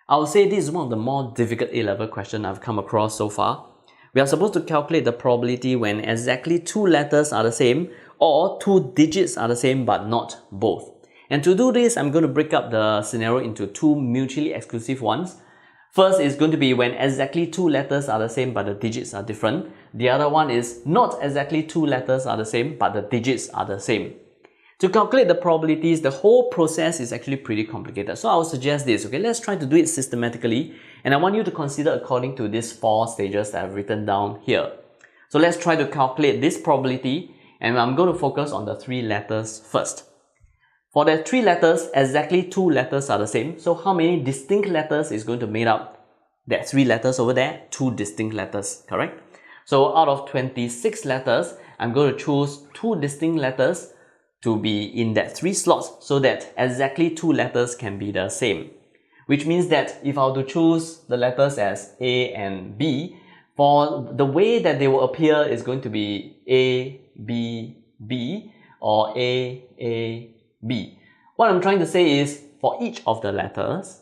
I would say this is one of the more difficult A-level questions I've come across so far. We are supposed to calculate the probability when exactly two letters are the same or two digits are the same but not both. And to do this, I'm going to break up the scenario into two mutually exclusive ones. First is going to be when exactly two letters are the same but the digits are different. The other one is not exactly two letters are the same but the digits are the same. To calculate the probabilities, the whole process is actually pretty complicated. So I would suggest this, okay, let's try to do it systematically. And I want you to consider according to these 4 stages that I've written down here. So let's try to calculate this probability, and I'm going to focus on the 3 letters first. For the 3 letters, exactly 2 letters are the same. So how many distinct letters is going to make up that 3 letters over there? 2 distinct letters, correct? So out of 26 letters, I'm going to choose 2 distinct letters to be in that 3 slots so that exactly 2 letters can be the same. Which means that if I were to choose the letters as A and B, for the way that they will appear is going to be A, B, B or A, B. What I'm trying to say is for each of the letters,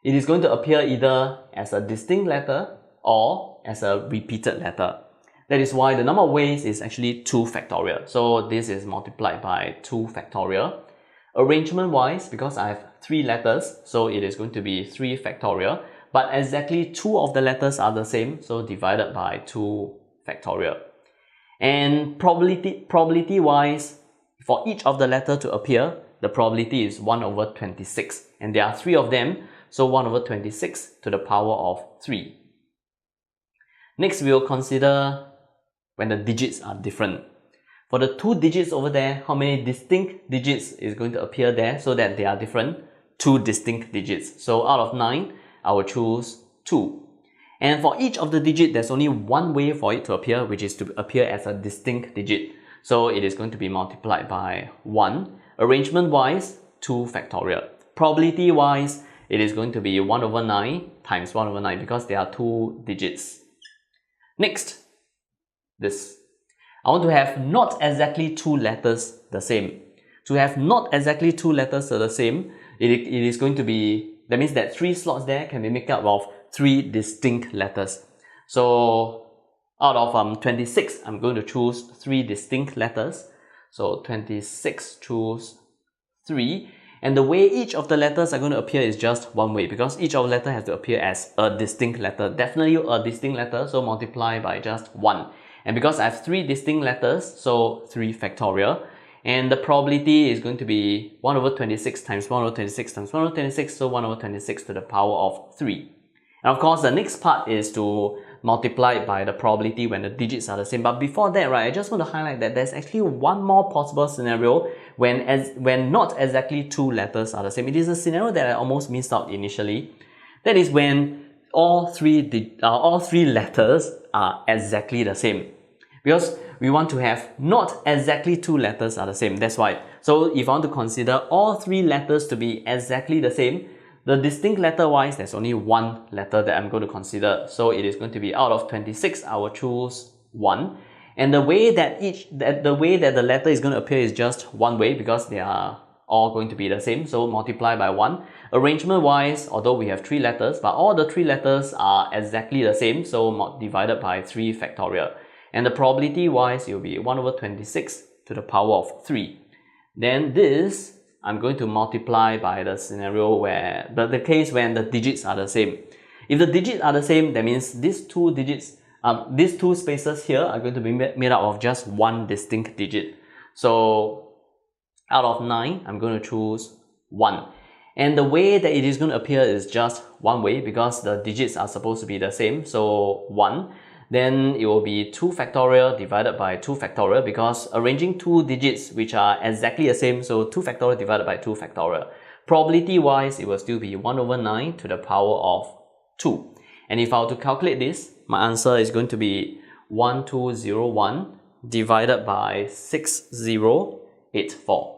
it is going to appear either as a distinct letter or as a repeated letter. That is why the number of ways is actually 2 factorial. So this is multiplied by 2 factorial. Arrangement wise, because I have 3 letters, so it is going to be 3 factorial. But exactly 2 of the letters are the same, so divided by 2 factorial. And probability wise, for each of the letter to appear, the probability is 1 over 26. And there are 3 of them, so 1 over 26 to the power of 3. Next, we will consider when the digits are different. For the 2 digits over there, how many distinct digits is going to appear there so that they are different? 2 distinct digits. So out of 9, I will choose 2. And for each of the digit, there's only one way for it to appear, which is to appear as a distinct digit. So it is going to be multiplied by 1. Arrangement wise, 2 factorial. Probability wise, it is going to be 1 over 9 times 1 over 9 because there are 2 digits. Next, this. I want to have not exactly 2 letters the same. To have not exactly 2 letters the same, it is going to be, that means that 3 slots there can be made up of 3 distinct letters. So out of 26, I'm going to choose 3 distinct letters. So 26 choose 3. And the way each of the letters are going to appear is just one way because each of the letter has to appear as a distinct letter. Definitely a distinct letter, so multiply by just 1. And because I have 3 distinct letters, so 3 factorial. And the probability is going to be 1 over 26 times 1 over 26 times 1 over 26, so 1 over 26 to the power of 3. And of course, the next part is to multiply it by the probability when the digits are the same. But before that, right, I just want to highlight that there's actually one more possible scenario when not exactly 2 letters are the same. It is a scenario that I almost missed out initially. That is when all three letters are exactly the same. Because we want to have not exactly 2 letters are the same. That's why. So if I want to consider all 3 letters to be exactly the same, the distinct letter wise, there's only 1 letter that I'm going to consider. So it is going to be out of 26, I will choose 1. And the way that the letter is going to appear is just one way because they are all going to be the same. So multiply by 1. Arrangement wise, although we have 3 letters, but all the 3 letters are exactly the same. So divided by 3 factorial. And the probability wise, it will be 1 over 26 to the power of 3. Then this, I'm going to multiply by the scenario where, the case when the digits are the same. If the digits are the same, that means these 2 digits, these 2 spaces here are going to be made up of just 1 distinct digit. So out of 9, I'm going to choose 1. And the way that it is going to appear is just one way because the digits are supposed to be the same. So 1. Then it will be 2 factorial divided by 2 factorial because arranging 2 digits which are exactly the same, so 2 factorial divided by 2 factorial. Probability wise, it will still be 1 over 9 to the power of 2. And if I were to calculate this, my answer is going to be 1201 divided by 6084.